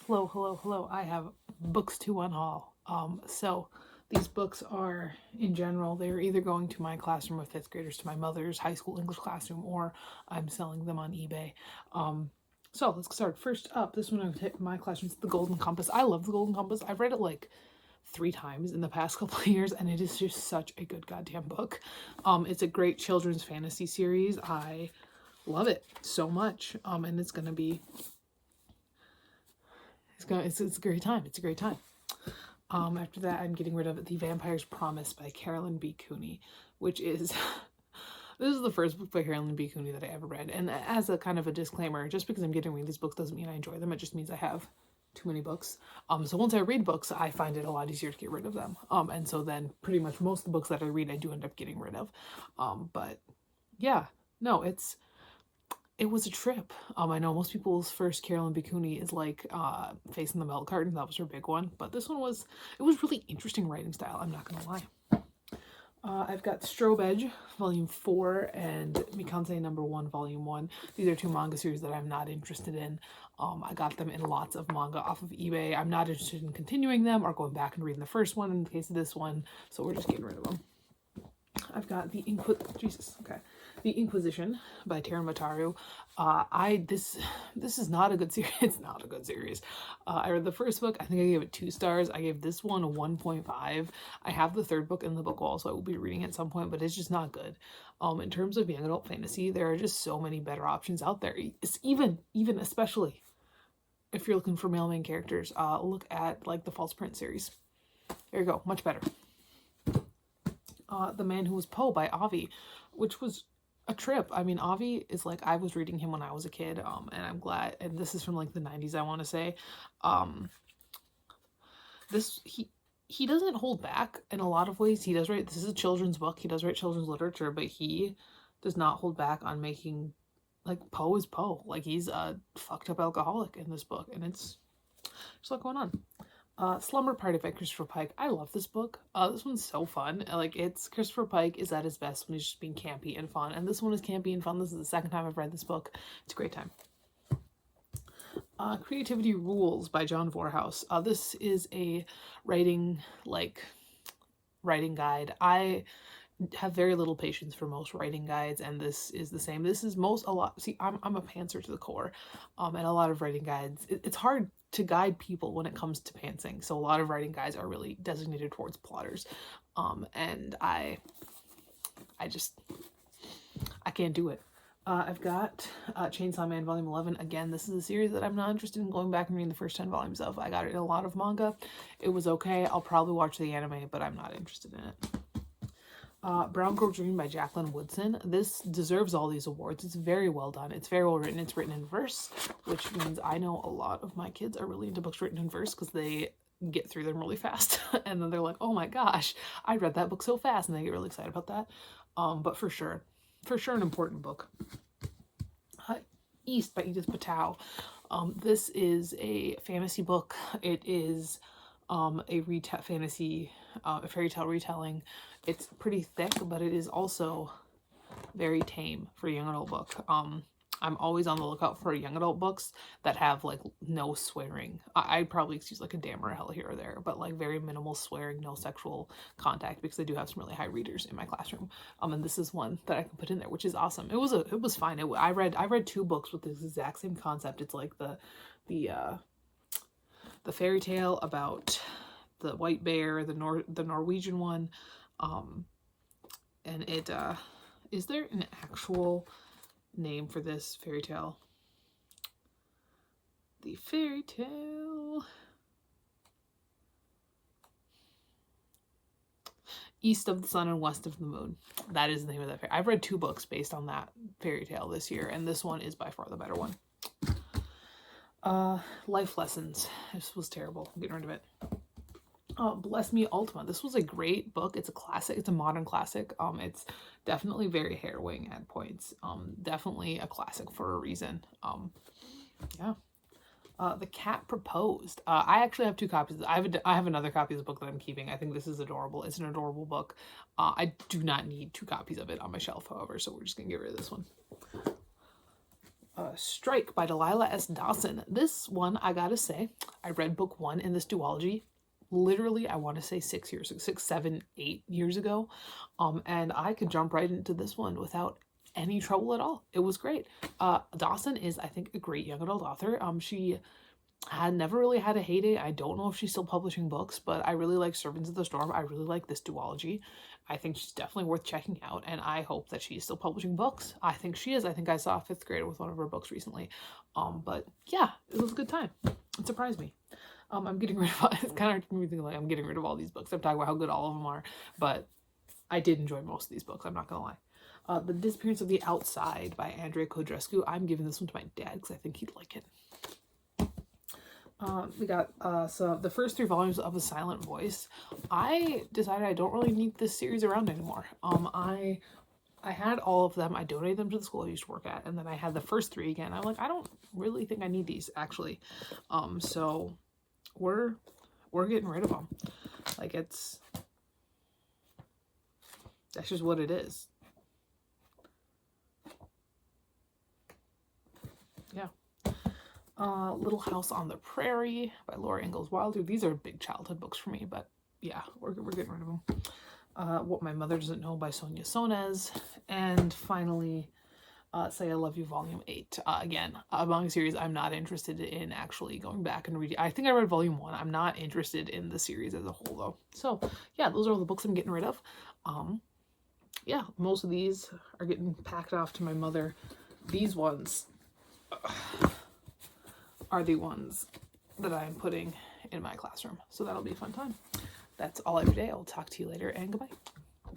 Hello, hello, hello. I have books to unhaul. So these books are, in general, they're either going to my classroom of fifth graders, to my mother's high school English classroom, or I'm selling them on eBay. So let's start. First up, this one I've hit my classroom is The Golden Compass. I love The Golden Compass. I've read it like 3 times in the past couple of years, and it is just such a good goddamn book. It's a great children's fantasy series. I love it so much. And it's gonna be it's a great time. It's a great time. After that, I'm getting rid of The Vampire's Promise by Carolyn B. Cooney, which is this is the first book by Carolyn B. Cooney that I ever read. And as a kind of a disclaimer, just because I'm getting rid of these books doesn't mean I enjoy them. It just means I have too many books. So once I read books, I find it a lot easier to get rid of them. And so then pretty much most of the books that I read, I do end up getting rid of. But yeah, no, it was a trip. I know most people's first Carolyn B. Cooney is like Facing the Milk Carton. That was her big one. But this one was really interesting writing style. I'm not going to lie. I've got Strobe Edge, Volume 4, and Mikanse Number 1, Volume 1. These are 2 manga series that I'm not interested in. I got them in lots of manga off of eBay. I'm not interested in continuing them or going back and reading the first one in the case of this one, so we're just getting rid of them. I've got The Inquisition by Teru Mataru. This is not a good series. It's not a good series. I read the first book. I think I gave it 2 stars. I gave this one a 1.5. I have the third book in the book wall, so I will be reading it at some point, but it's just not good. In terms of young adult fantasy, there are just so many better options out there. It's even especially if you're looking for male main characters, look at like the False Print series. There you go, much better. The Man Who Was Poe by Avi, which was a trip. I mean, Avi is like, I was reading him when I was a kid, and I'm glad, and this is from like the 90s, I want to say. He doesn't hold back in a lot of ways. He does write, this is a children's book, he does write children's literature, but he does not hold back on making, like, Poe is Poe. Like, he's a fucked up alcoholic in this book, and it's there's a lot going on. Slumber Party by Christopher Pike. I love this book. This one's so fun. Like, it's Christopher Pike is at his best when he's just being campy and fun. And this one is campy and fun. This is the second time I've read this book. It's a great time. Creativity Rules by John Vorhaus. This is a writing guide. I have very little patience for most writing guides, and this is the same. This is I'm a pantser to the core, and a lot of writing guides, it's hard to guide people when it comes to pantsing, so a lot of writing guides are really designated towards plotters, and I can't do it. I've got Chainsaw Man Volume 11. Again, this is a series that I'm not interested in going back and reading the first 10 volumes of. I got it in a lot of manga. It was okay. I'll probably watch the anime, but I'm not interested in it. Brown Girl Dream by Jacqueline Woodson. This deserves all these awards. It's very well done. It's very well written. It's written in verse, which means I know a lot of my kids are really into books written in verse because they get through them really fast. And then they're like, oh my gosh, I read that book so fast, and they get really excited about that. But for sure an important book. East by Edith Patel. This is a fantasy book. It is a fairy tale retelling. It's pretty thick, but it is also very tame for a young adult book. I'm always on the lookout for young adult books that have like no swearing. I'd probably excuse like a damn or a hell here or there, but like very minimal swearing, no sexual contact, because I do have some really high readers in my classroom. And this is one that I can put in there, which is awesome. It was fine. I read 2 books with this exact same concept. It's like the fairy tale about the white bear, the Norwegian one, and it is there an actual name for this fairy tale? The fairy tale East of the Sun and West of the Moon. That is the name of that fairy. I've read 2 books based on that fairy tale this year, and this one is by far the better one. Life Lessons. This was terrible. I'm getting rid of it. Bless Me Ultima. This was a great book. It's a classic. It's a modern classic. It's definitely very harrowing at points. Definitely a classic for a reason. Yeah. The Cat Proposed. I actually have 2 copies. I have another copy of the book that I'm keeping. I think this is adorable. It's an adorable book. I do not need 2 copies of it on my shelf, however, so we're just gonna get rid of this one. Strike by Delilah S. Dawson. This one, I gotta say, I read book 1 in this duology literally, I want to say 6, 7, 8 years ago. And I could jump right into this one without any trouble at all. It was great. Dawson is, I think, a great young adult author. She had never really had a heyday. I don't know if she's still publishing books, but I really like Servants of the Storm. I really like this duology. I think she's definitely worth checking out, and I hope that she's still publishing books. I think she is. I think I saw a 5th grader with one of her books recently. But yeah, it was a good time. It surprised me. I'm getting rid of, it's kind of hard for me to think, like, I'm getting rid of all these books. I'm talking about how good all of them are, but I did enjoy most of these books, I'm not gonna lie. The Disappearance of the Outside by Andrea Codrescu. I'm giving this one to my dad because I think he'd like it. We got the first 3 volumes of A Silent Voice. I decided I don't really need this series around anymore. I had all of them. I donated them to the school I used to work at, and then I had the first 3 again. I'm like, I don't really think I need these, actually. So we're getting rid of them. Like, that's just what it is. Yeah. Little House on the Prairie by Laura Ingalls Wilder. These are big childhood books for me, but yeah, we're getting rid of them. What My Mother Doesn't Know by Sonia Sonez. And finally, Say I Love You Volume 8. Again, a manga series I'm not interested in actually going back and reading. I think I read Volume 1. I'm not interested in the series as a whole, though. So yeah, those are all the books I'm getting rid of. Yeah, most of these are getting packed off to my mother. These ones are the ones that I'm putting in my classroom. So that'll be a fun time. That's all I have today. I'll talk to you later, and goodbye.